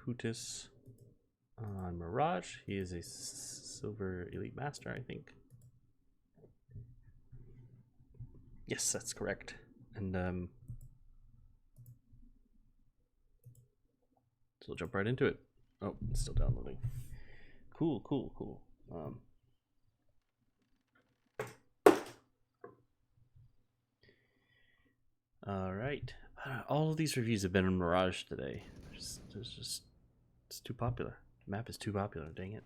captainpootis on Mirage. He is a silver elite master, I think. Yes, that's correct. And so we'll jump right into it. Oh, it's still downloading. Cool. All right. All of these reviews have been on Mirage today. It's too popular. The map is too popular. Dang it.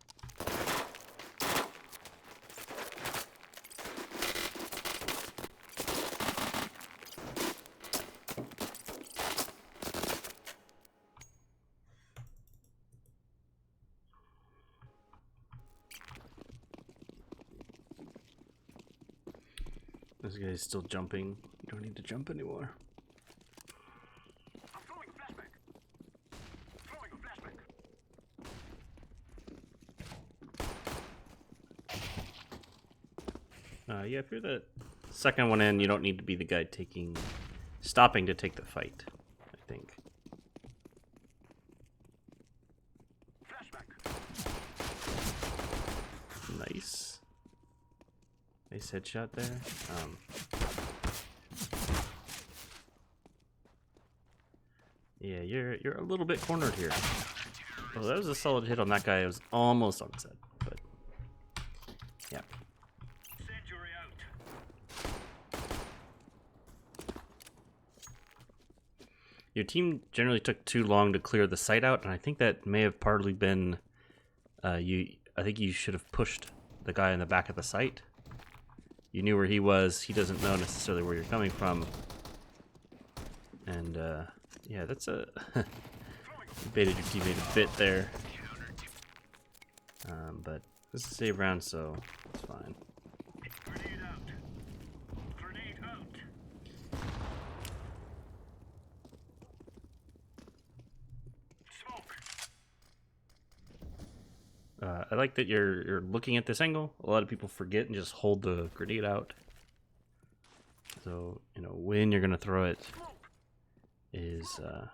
This guy's still jumping. You don't need to jump anymore. I'm throwing a flashback. Throwing a flashback. Yeah, if you're the second one in, you don't need to be the guy stopping to take the fight, I think. Flashback. Nice. Nice headshot there. Yeah, you're a little bit cornered here. Oh, that was a solid hit on that guy. It was almost on his head, but yeah. Century out. Your team generally took too long to clear the site out, and I think that may have partly been I think you should have pushed the guy in the back of the site. You knew where he was. He doesn't know necessarily where you're coming from. And yeah, that's a you baited your teammate a bit there. But this is a save round, so it's fine. Grenade out. Grenade out. Smoke. I like that you're looking at this angle. A lot of people forget and just hold the grenade out. So, you know, when you're gonna throw it is Throwing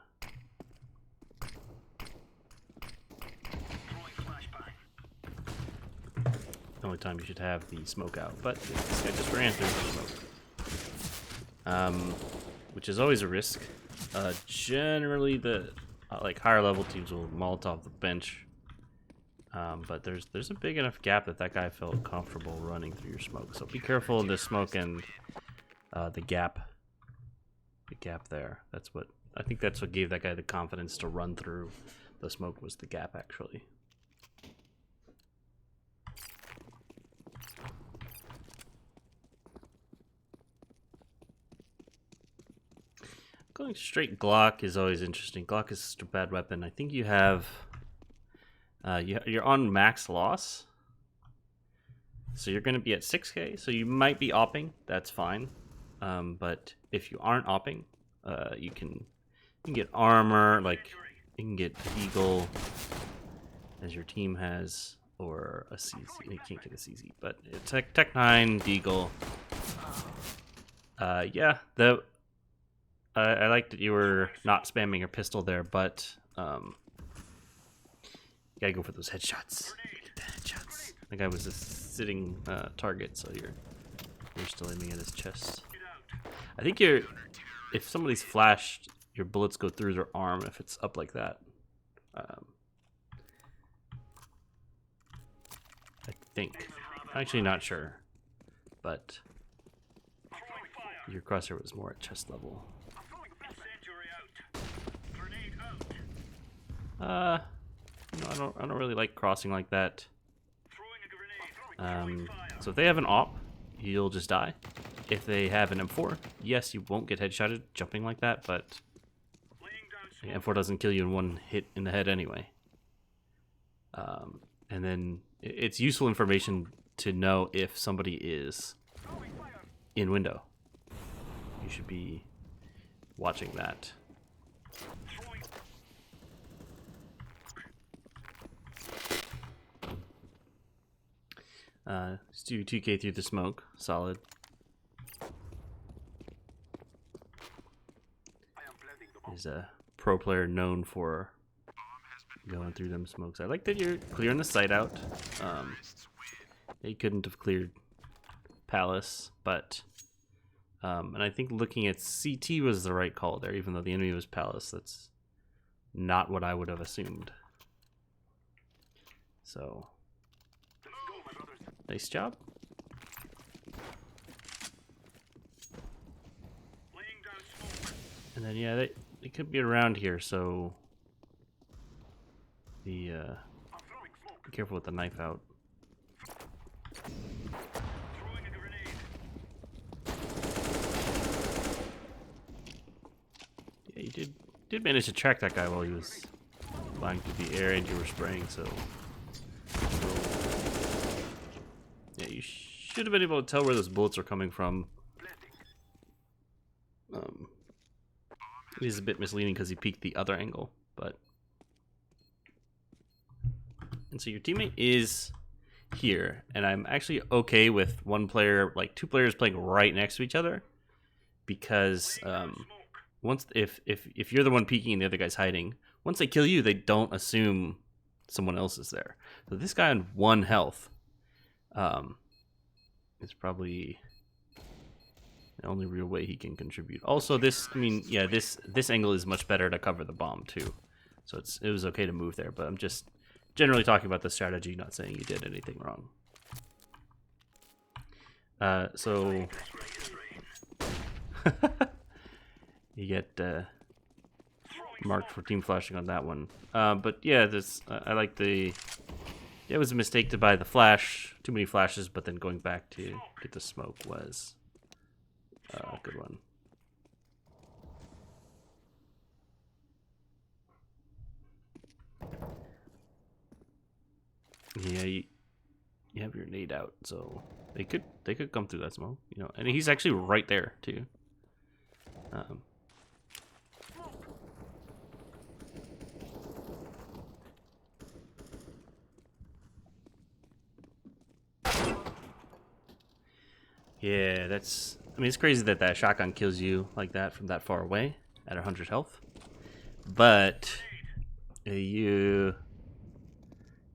flashbang. the only time you should have the smoke out. But yeah, this guy just ran through the smoke. Which is always a risk. Generally the like higher level teams will Molotov the bench. But there's a big enough gap that guy felt comfortable running through your smoke. So be careful in the smoke and the gap there. I think that's what gave that guy the confidence to run through the smoke, was the gap actually. Going straight Glock is always interesting. Glock is such a bad weapon. I think you have you're on max loss, so you're going to be at 6K. So you might be opping. That's fine. But if you aren't opping, you can get armor, like you can get Eagle, as your team has, or a CZ. You can't get a CZ, but it's Tech 9, Deagle. Yeah, I like that you were not spamming your pistol there, but you gotta go for those headshots. Get the headshots. That guy was a sitting target, so you're still aiming at his chest. I think if somebody's flashed, your bullets go through their arm if it's up like that. I think. I'm actually not sure, but your crosshair was more at chest level. No, I don't really like crossing like that. So if they have an op, you'll just die. If they have an M4, yes, you won't get headshotted jumping like that, but the M4 doesn't kill you in one hit in the head anyway. And then it's useful information to know if somebody is in window. You should be watching that. Let's do 2K through the smoke. Solid. He's a pro player known for going through them smokes. I like that you're clearing the site out. They couldn't have cleared Palace, but and I think looking at CT was the right call there, even though the enemy was Palace. That's not what I would have assumed. So, nice job. Laying down smoke. And then yeah, they could be around here, so the I'm throwing smoke. be careful with the knife out. Throwing a grenade. Yeah, you did manage to track that guy while he was flying through the air and you were spraying, so yeah, you should have been able to tell where those bullets are coming from. It is a bit misleading because he peeked the other angle, but and so your teammate is here, and I'm actually okay with one player, like two players playing right next to each other, because once if you're the one peeking and the other guy's hiding, once they kill you, they don't assume someone else is there. So this guy on 1 health is probably the only real way he can contribute. Also, this, I mean, yeah, this angle is much better to cover the bomb too, so it was okay to move there. But I'm just generally talking about the strategy, not saying you did anything wrong. So you get marked for team flashing on that one. But yeah, this I like the. It was a mistake to buy the flash, too many flashes, but then going back to get the smoke was a good one. Yeah, you have your nade out, so they could come through that smoke, you know. And he's actually right there too. Yeah, that's. I mean, it's crazy that that shotgun kills you like that from that far away at 100 health. But you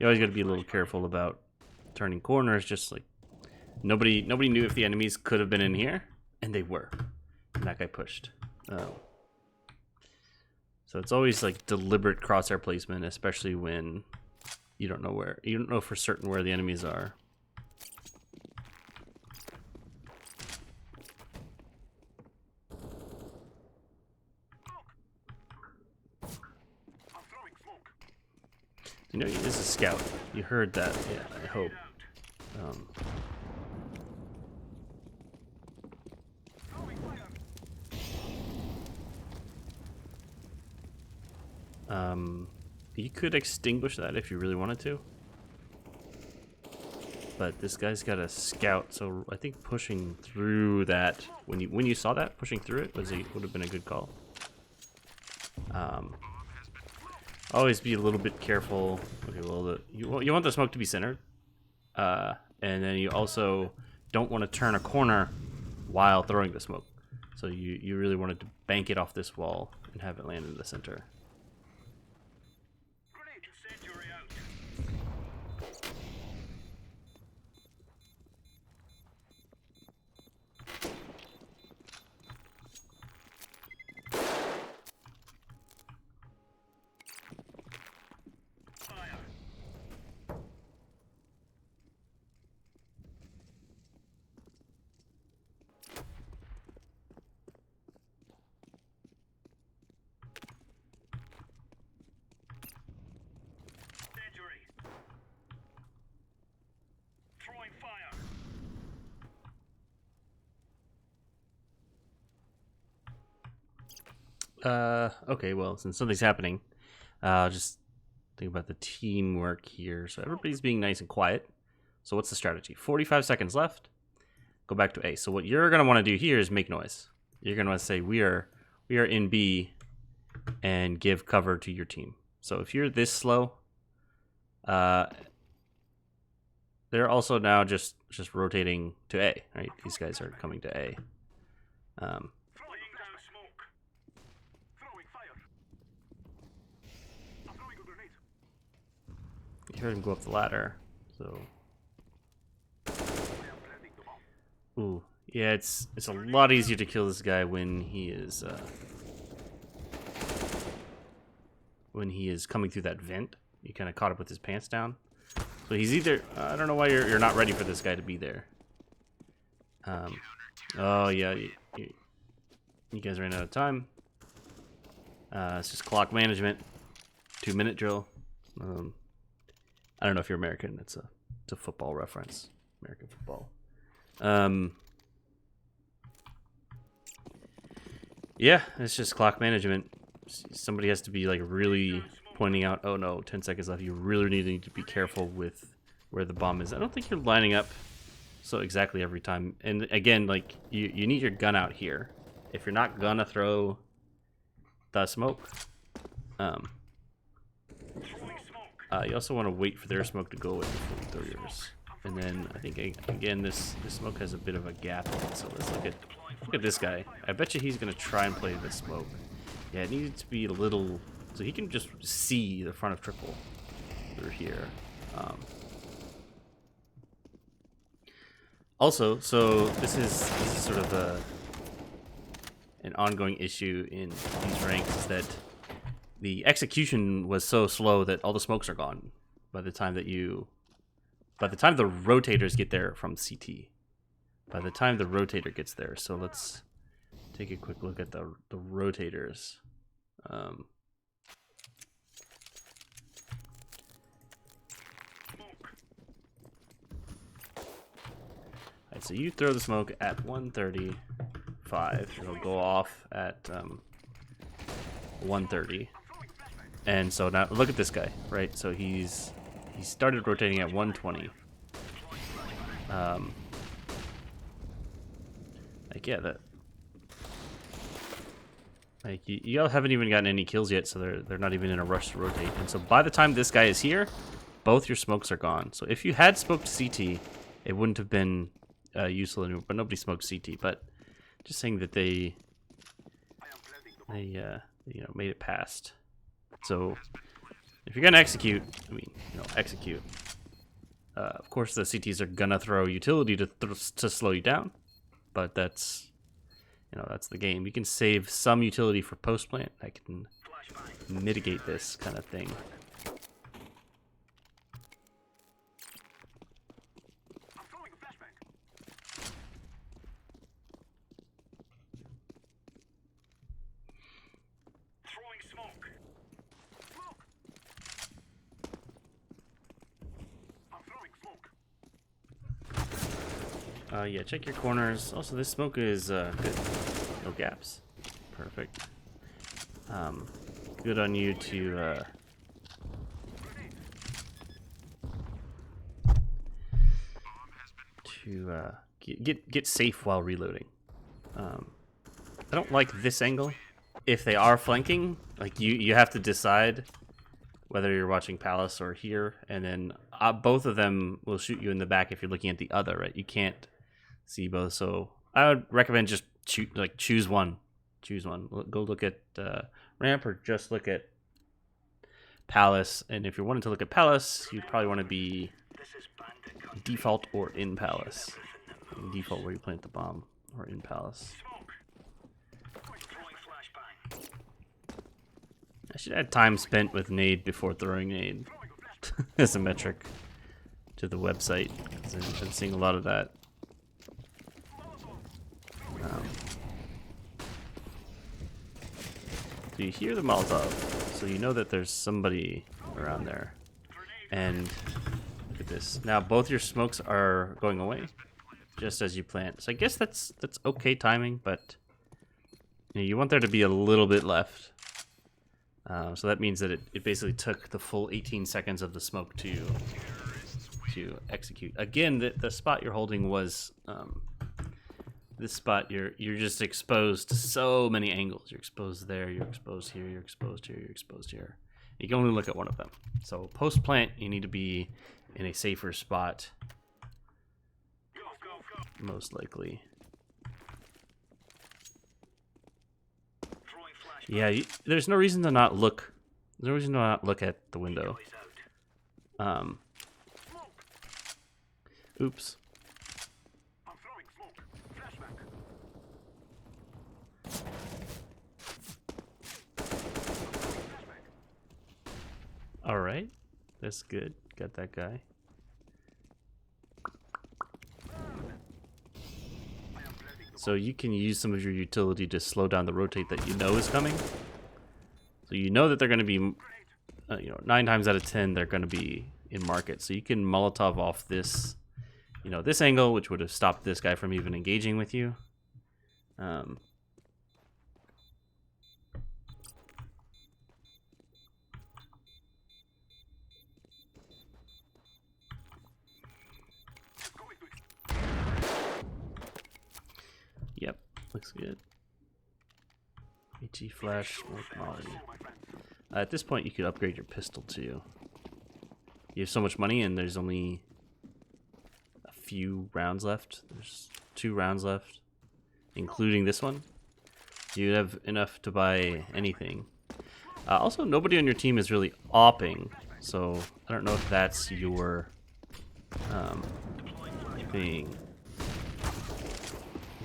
always got to be a little careful about turning corners. Just like nobody knew if the enemies could have been in here, and they were. And that guy pushed. So it's always like deliberate crosshair placement, especially when you don't know for certain where the enemies are. You know, this is a scout. You heard that, yeah, I hope. You could extinguish that if you really wanted to. But this guy's got a scout, so I think pushing through that, when you saw that, pushing through it would have been a good call. Always be a little bit careful. Okay, well, you want the smoke to be centered, and then you also don't want to turn a corner while throwing the smoke. So you really wanted to bank it off this wall and have it land in the center. Grenade incendiary out. Fire. Incendiary. Throwing fire. Okay, well, since something's happening, just think about the teamwork here. So everybody's being nice and quiet. So what's the strategy? 45 seconds left. Go back to A. So what you're gonna want to do here is make noise. You're gonna want to say we are in B, and give cover to your team. So if you're this slow, they're also now just rotating to A, right? These guys are coming to A. Laying down smoke. Throwing fire. I'm throwing a grenade. heard him go up the ladder, so. Ooh, yeah, it's a lot easier to kill this guy when he is coming through that vent. You kind of caught up with his pants down. So he's either I don't know why you're not ready for this guy to be there. Oh yeah, you guys ran out of time. It's just clock management. 2-minute drill. I don't know if you're American. It's a football reference. American football. Yeah, it's just clock management. Somebody has to be like really pointing out, oh no, 10 seconds left. You really need to be careful with where the bomb is. I don't think you're lining up so exactly every time. And again, like you need your gun out here. If you're not gonna throw the smoke, you also want to wait for their smoke to go away before you throw yours. And then I think again this smoke has a bit of a gap in it. So let's look at this guy. I bet you he's gonna try and play the smoke. Yeah, it needs to be a little so he can just see the front of triple through here. Also, so this is sort of an ongoing issue in these ranks is that the execution was so slow that all the smokes are gone by the time the rotators get there from CT. By the time the rotator gets there, so let's take a quick look at the rotators. Alright, so you throw the smoke at 1:35. It'll go off at 1:30. And so now look at this guy, right? So he started rotating at 1:20. Like yeah, that like you haven't even gotten any kills yet, so they're not even in a rush to rotate. And so by the time this guy is here, both your smokes are gone. So if you had smoked CT, it wouldn't have been useful anymore. But nobody smoked CT. But just saying that they made it past. So if you're gonna execute, execute. Of course, the CTs are gonna throw utility to slow you down, but that's the game. You can save some utility for post plant. I can mitigate this kind of thing. Yeah, check your corners. Also, this smoke is good. No gaps. Perfect. Good on you to get safe while reloading. I don't like this angle. If they are flanking, like you have to decide whether you're watching Palace or here, and then both of them will shoot you in the back if you're looking at the other, right? You can't see both, so I would recommend just choose one. Go look at ramp or just look at Palace. And if you're wanting to look at Palace, you probably want to be default or in Palace. Default where you plant the bomb, or in Palace. I should add time spent with nade before throwing nade as a metric to the website, because I'm seeing a lot of that. So you hear the Molotov, so you know that there's somebody around there. And look at this. Now both your smokes are going away, just as you plant. So I guess that's okay timing, but you want there to be a little bit left. So that means that it basically took the full 18 seconds of the smoke to execute. Again, the spot you're holding was this spot. You're just exposed to so many angles. You're exposed there, you're exposed here, you're exposed here, you're exposed here. You can only look at one of them. So post plant, you need to be in a safer spot, most likely. Yeah, there's no reason to not look. There's no reason to not look at the window. Oops. I'm throwing smoke. Flashback. All right, that's good. Got that guy. So you can use some of your utility to slow down the rotate that you know is coming. So you know that they're going to be, 9 times out of 10 they're going to be in market. So you can Molotov off this, this angle, which would have stopped this guy from even engaging with you. Yep, looks good. HE flash, smoke molly. At this point, you could upgrade your pistol too. You have so much money, and there's only a few rounds left. There's 2 rounds left, including this one. You have enough to buy anything. Also, nobody on your team is really opping, so I don't know if that's your thing.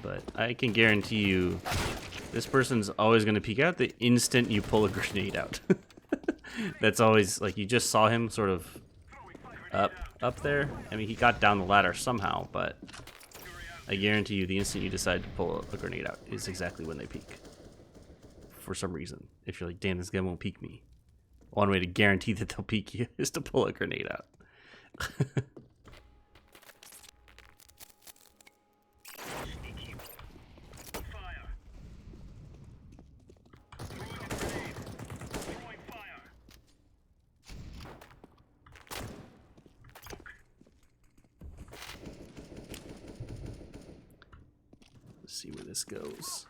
But I can guarantee you, this person's always going to peek out the instant you pull a grenade out. That's always, like, you just saw him sort of up there. I mean, he got down the ladder somehow, but I guarantee you the instant you decide to pull a grenade out is exactly when they peek. For some reason. If you're like, damn, this guy won't peek me. One way to guarantee that they'll peek you is to pull a grenade out. See where this goes.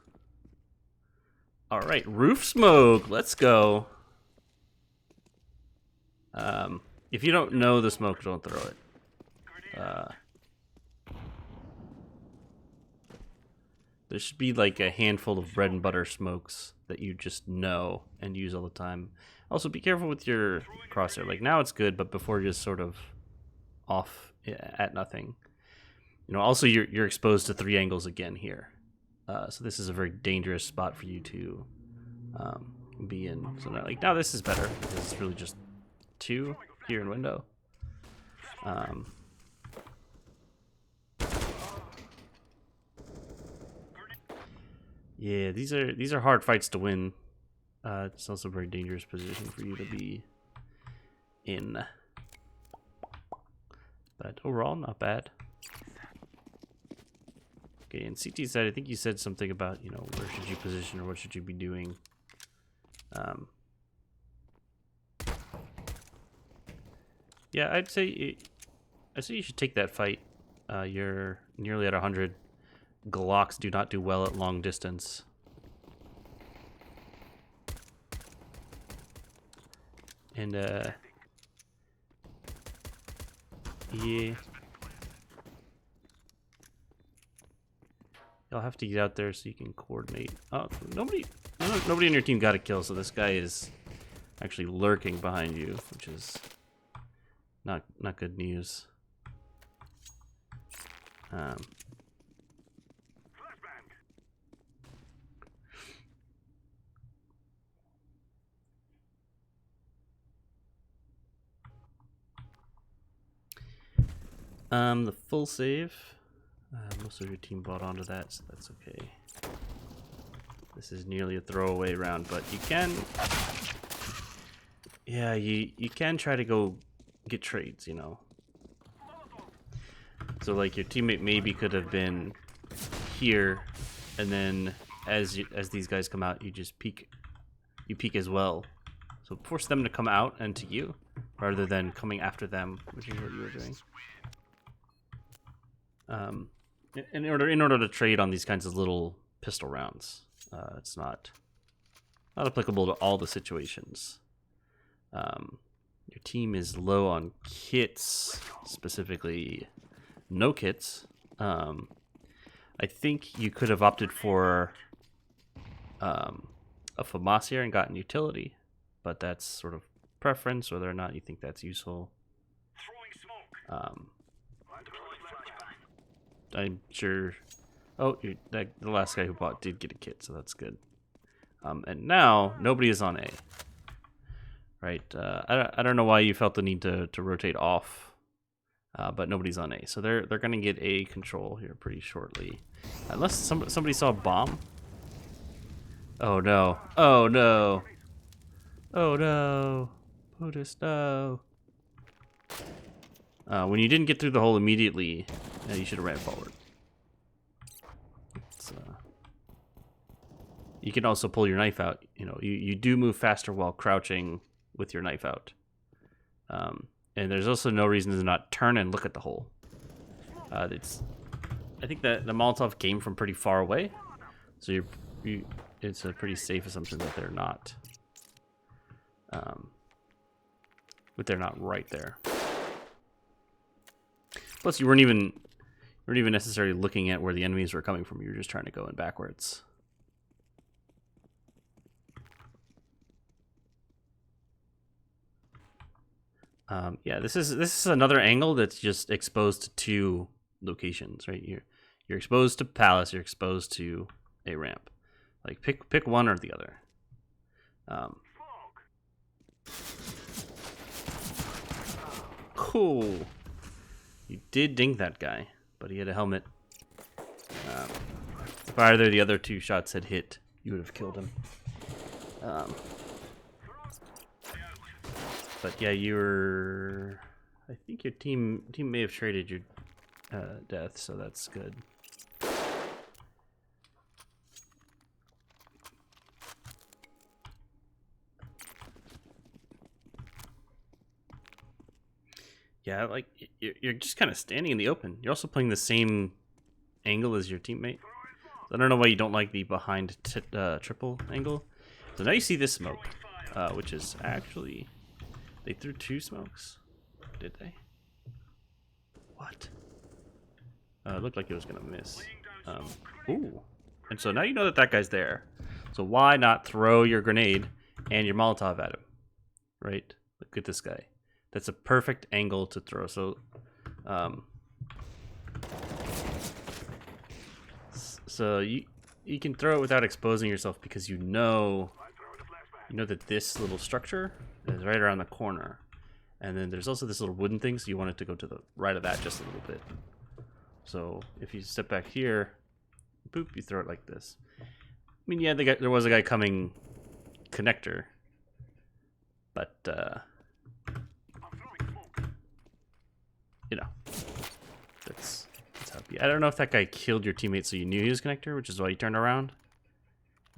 All right, roof smoke. Let's go. If you don't know the smoke, don't throw it. There should be like a handful of bread and butter smokes that you just know and use all the time. Also, be careful with your crosshair. Like now it's good, but before you're just sort of off at nothing. Also you're exposed to 3 angles again here. So this is a very dangerous spot for you to be in. So now this is better because it's really just 2 here in window. Yeah, these are hard fights to win. It's also a very dangerous position for you to be in. But overall, not bad. Okay, and CT said, I think you said something about, where should you position or what should you be doing. Yeah, I'd say you should take that fight. You're nearly at 100. Glocks do not do well at long distance. And yeah. You'll have to get out there so you can coordinate. Oh, nobody on your team got a kill, so this guy is actually lurking behind you, which is not good news. The full save. Most of your team bought onto that, so that's okay. This is nearly a throwaway round, but you can... Yeah, you can try to go get trades, So like your teammate maybe could have been here, and then as these guys come out, you just peek. You peek as well. So force them to come out and to you, rather than coming after them, which is what you were doing. In order to trade on these kinds of little pistol rounds, it's not applicable to all the situations. Your team is low on kits, specifically no kits. I think you could have opted for a FAMAS here and gotten utility, but that's sort of preference, whether or not you think that's useful. I'm sure. Oh, the last guy who bought did get a kit, so that's good. And now nobody is on A. Right? I don't know why you felt the need to rotate off, but nobody's on A, so they're gonna get A control here pretty shortly, unless somebody saw a bomb. Oh no! Oh no! Oh no! Pootis, no! When you didn't get through the hole immediately, you should have ran forward. You can also pull your knife out. You know, you do move faster while crouching with your knife out. And there's also no reason to not turn and look at the hole. I think that the Molotov came from pretty far away, so it's a pretty safe assumption that they're not. But they're not right there. Plus, you weren't even necessarily looking at where the enemies were coming from. You were just trying to go in backwards. Yeah, this is another angle that's just exposed to two locations, right? You're exposed to Palace. You're exposed to a ramp. Like pick one or the other. Cool. You did dink that guy, but he had a helmet. If either the other two shots had hit, you would have killed him. But yeah, I think your team may have traded your death, so that's good. Yeah, like you're just kind of standing in the open. You're also playing the same angle as your teammate. So I don't know why you don't like the behind triple angle. So now you see this smoke, which is actually. They threw two smokes? Did they? What? It looked like it was gonna miss. Ooh. And so now you know that guy's there. So why not throw your grenade and your Molotov at him? Right? Look at this guy. That's a perfect angle to throw. So, you can throw it without exposing yourself because you know that this little structure is right around the corner, and then there's also this little wooden thing, so you want it to go to the right of that just a little bit. So if you step back here, boop, you throw it like this. I mean, yeah, there was a guy coming connector, but you know, that's how it be. I don't know if that guy killed your teammate so you knew he was connector, which is why you turned around.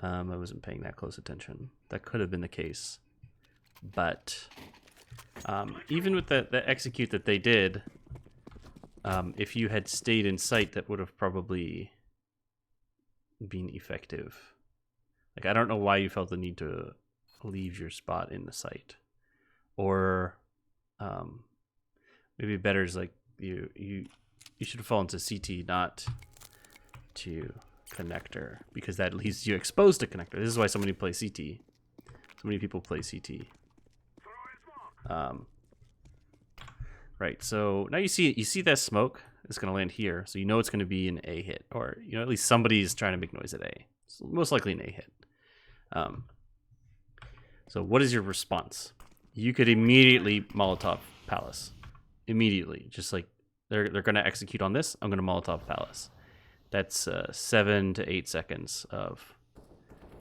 I wasn't paying that close attention. That could have been the case. But even with the execute that they did, if you had stayed in sight, that would have probably been effective. Like, I don't know why you felt the need to leave your spot in the site. Or maybe better is like you should have fallen to CT, not to connector, because that leaves you exposed to connector. This is why so many play CT. So many people play CT. Right, so now you see that smoke is going to land here, so you know it's going to be an A hit, or you know at least somebody's trying to make noise at A. It's most likely an A hit. So what is your response? You could immediately Molotov Palace. Immediately, just like they're going to execute on this. I'm going to Molotov Palace. That's 7 to 8 seconds of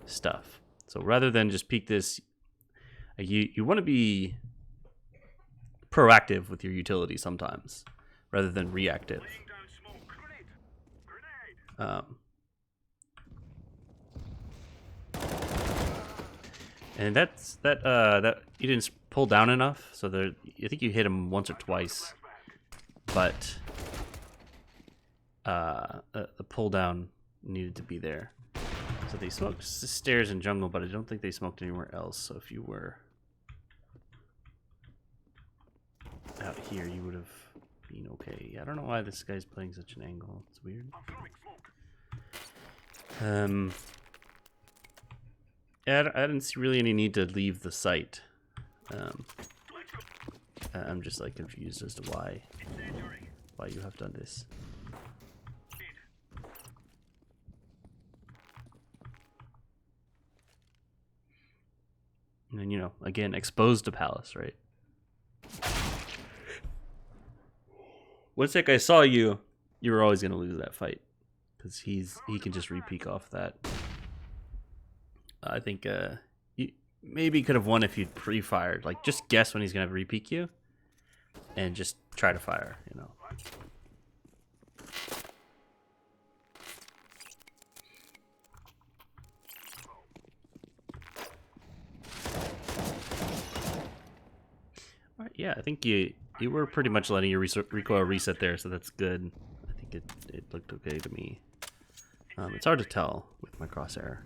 stuff. So rather than just peek this, you want to be proactive with your utility sometimes, rather than reactive. And that you didn't pull down enough, so I think you hit him once or twice, but the pull down needed to be there. So they smoked stairs and jungle, but I don't think they smoked anywhere else. So if you were out here, you would have been okay. I don't know why this guy's playing such an angle. It's weird. Yeah, I didn't see really any need to leave the site. I'm just like confused as to why you have done this. And then, you know, again, expose the palace, right? Once that guy saw you, you were always gonna lose that fight because he can just re-peek off that. I think you maybe could have won if you'd pre-fired. Like, just guess when he's gonna re-peek you, and just try to fire. You know. All right, yeah, I think you were pretty much letting your recoil reset there, so that's good. I think it looked okay to me. It's hard to tell with my crosshair.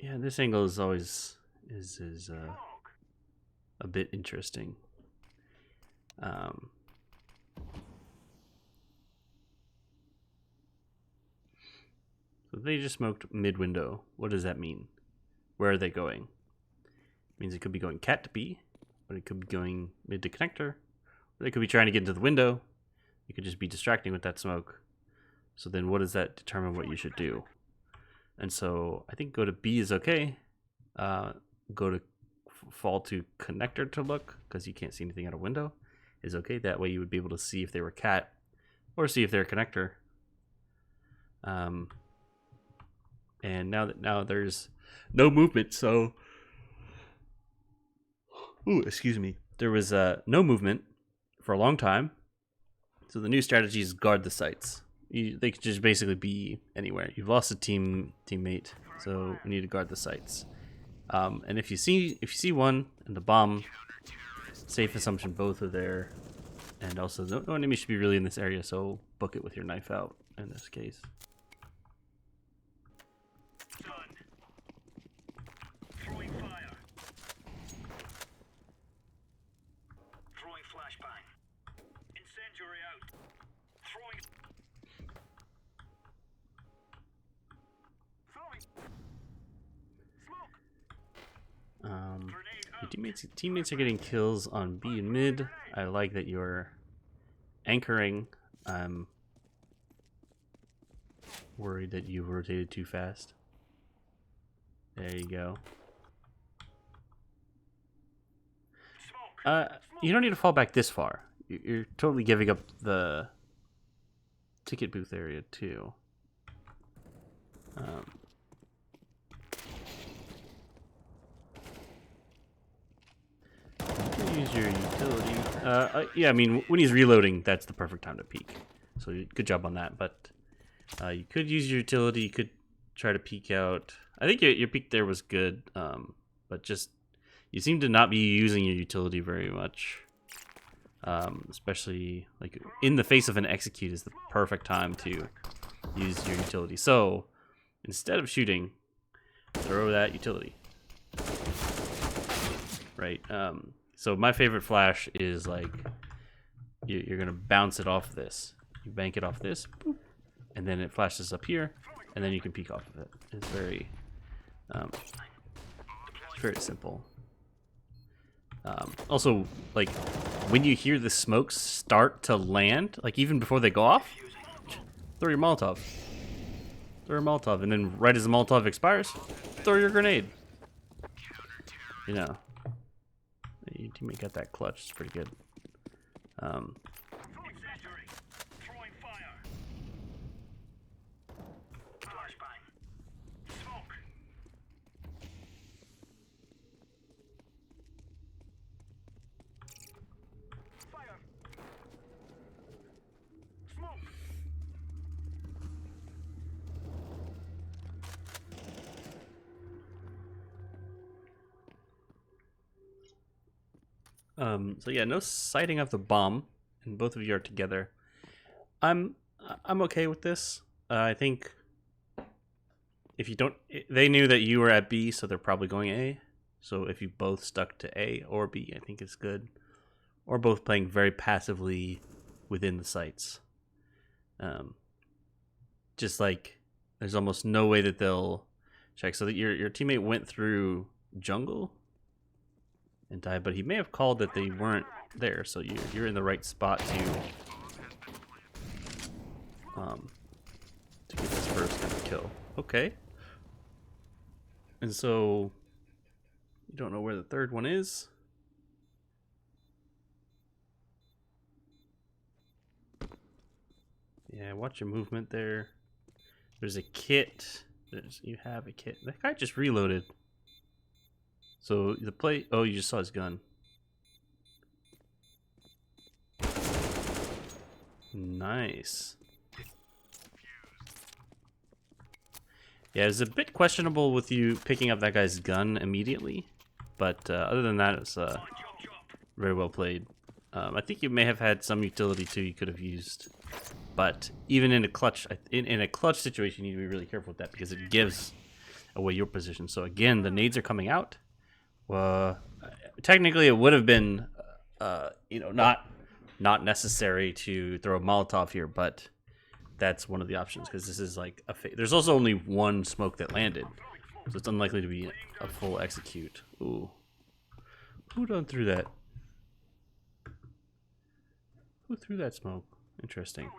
Yeah, this angle is always a bit interesting. So they just smoked mid window. What does that mean? Where are they going? It means it could be going cat to B, but it could be going mid to connector. Or they could be trying to get into the window. You could just be distracting with that smoke. So then what does that determine what you should do? And so I think go to B is okay. Go to fall to connector to look, because you can't see anything out of window, is okay. That way you would be able to see if they were cat or see if they're connector. And now there's no movement, so excuse me. There was no movement for a long time. So the new strategy is guard the sites. They could just basically be anywhere. You've lost a teammate, so we need to guard the sites. And if you see one and the bomb, safe assumption both are there, and also no enemy should be really in this area. So book it with your knife out in this case. Your teammates are getting kills on B and mid. I like that you're anchoring. I'm worried that you rotated too fast. There you go. You don't need to fall back this far. You're totally giving up the ticket booth area too. Use your utility. Yeah, I mean, when he's reloading, that's the perfect time to peek. So good job on that. But you could use your utility. You could try to peek out. I think your peek there was good, but just you seem to not be using your utility very much. Especially like in the face of an execute is the perfect time to use your utility. So instead of shooting, throw that utility. Right. So my favorite flash is like you're gonna bounce it off this. You bank it off this, boop, and then it flashes up here, and then you can peek off of it. It's very simple. Also, like when you hear the smokes start to land, like even before they go off, throw your Molotov. Throw your Molotov, and then right as the Molotov expires, throw your grenade. You know. Your teammate got that clutch. It's pretty good. So yeah, no sighting of the bomb, and both of you are together. I'm okay with this. I think if you don't, they knew that you were at B, so they're probably going A. So if you both stuck to A or B, I think it's good. Or both playing very passively within the sites. just like there's almost no way that they'll check. So that your teammate went through jungle and died, but he may have called that they weren't there. So you're in the right spot to get this first kind of kill. Okay. And so you don't know where the third one is. Yeah, watch your movement there. There's a kit. You have a kit. That guy just reloaded. So the play. Oh, you just saw his gun. Nice. Yeah, it's a bit questionable with you picking up that guy's gun immediately, but other than that, it's very well played. I think you may have had some utility too you could have used, but even in a clutch situation, you need to be really careful with that because it gives away your position. So again, the nades are coming out. Technically, it would have been, not necessary to throw a Molotov here, but that's one of the options because this is like there's also only one smoke that landed, so it's unlikely to be a full execute. Ooh, who done threw that? Who threw that smoke? Interesting.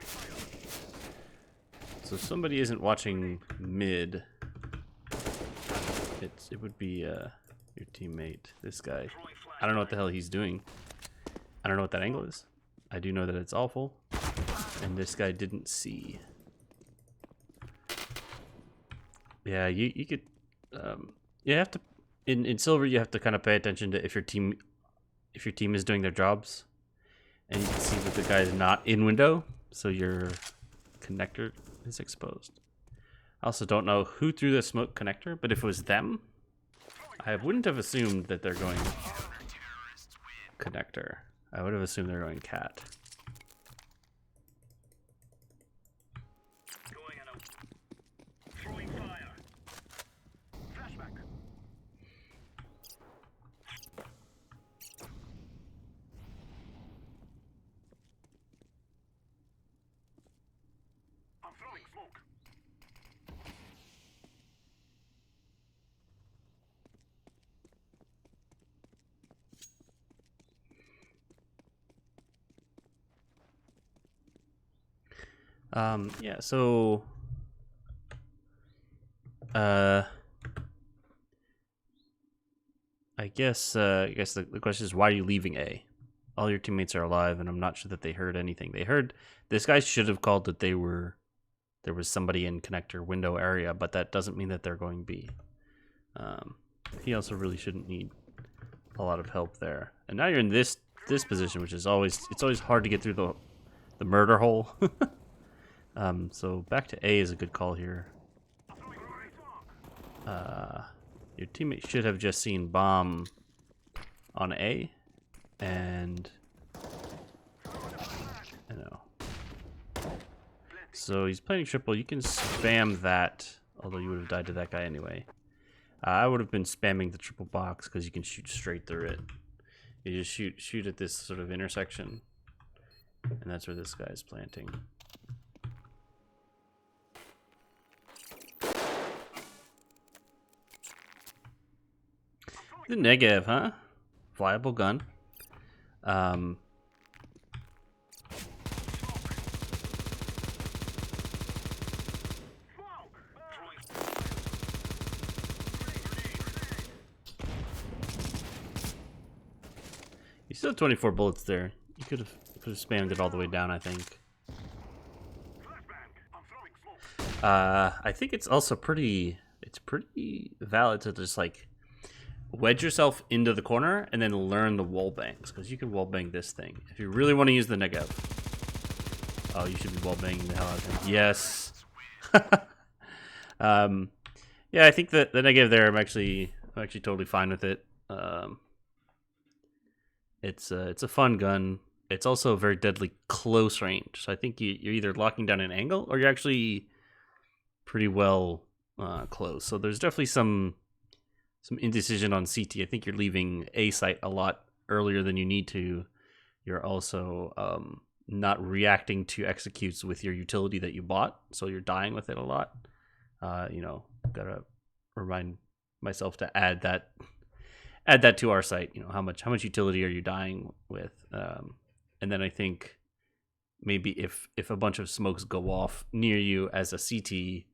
So somebody isn't watching mid. It would be your teammate. This guy. I don't know what the hell he's doing. I don't know what that angle is. I do know that it's awful. And this guy didn't see. Yeah, you could you have to in silver you have to kind of pay attention to if your team is doing their jobs. And you can see that the guy is not in window, so your connector is exposed. I also don't know who threw the smoke connector, but if it was them, I wouldn't have assumed that they're going connector. I would have assumed they're going cat. Yeah, so I guess the question is, why are you leaving A? All your teammates are alive, and I'm not sure that they heard anything. They heard this guy should have called that there was somebody in connector window area, but that doesn't mean that they're going B. He also really shouldn't need a lot of help there. And now you're in this position, which is always hard to get through the murder hole. So back to A is a good call here. Your teammate should have just seen bomb on A, and I know. So he's playing triple. You can spam that, although you would have died to that guy anyway. I would have been spamming the triple box because you can shoot straight through it. You just shoot at this sort of intersection, and that's where this guy is planting. The negative, huh? Flyable gun. You still have 24 bullets there. You could have spammed it all the way down, I think. I think it's also pretty valid to just like wedge yourself into the corner and then learn the wall bangs, because you can wall bang this thing if you really want to use the negative. Oh, you should be wall banging the hell out of him. Yes. Yeah, I think that the negative there, I'm actually totally fine with it. It's a fun gun. It's also very deadly close range. So I think you're either locking down an angle or you're actually pretty well close. So there's definitely some indecision on CT. I think you're leaving A site a lot earlier than you need to. You're also not reacting to executes with your utility that you bought, so you're dying with it a lot. Gotta remind myself to add that to our site. How much utility are you dying with? And then I think maybe if a bunch of smokes go off near you as a CT,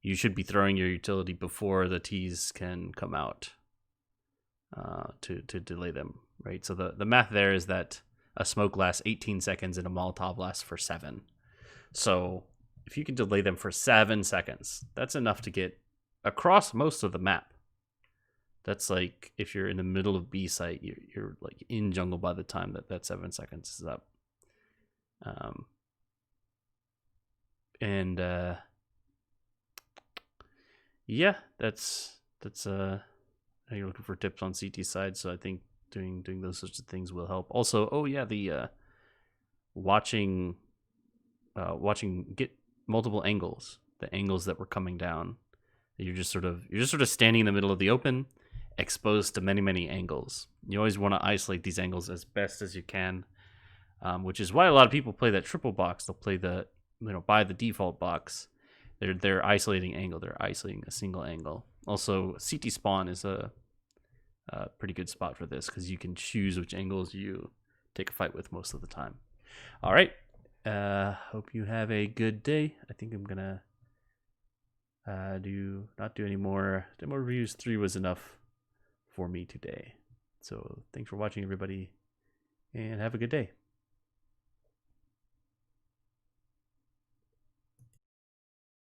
you should be throwing your utility before the T's can come out to delay them, right? So the math there is that a smoke lasts 18 seconds and a Molotov lasts for 7. So if you can delay them for 7 seconds, that's enough to get across most of the map. That's like if you're in the middle of B site, you're like in jungle by the time that 7 seconds is up. Yeah, that's you're looking for tips on CT side, so I think doing those sorts of things will help. Also, the watching get multiple angles, the angles that were coming down. You're just sort of standing in the middle of the open, exposed to many angles. You always want to isolate these angles as best as you can, which is why a lot of people play that triple box. They'll play by the default box. They're isolating angle. They're isolating a single angle. Also, CT spawn is a pretty good spot for this because you can choose which angles you take a fight with most of the time. All right. Hope you have a good day. I think I'm gonna not do any more reviews. 3 was enough for me today. So thanks for watching, everybody, and have a good day.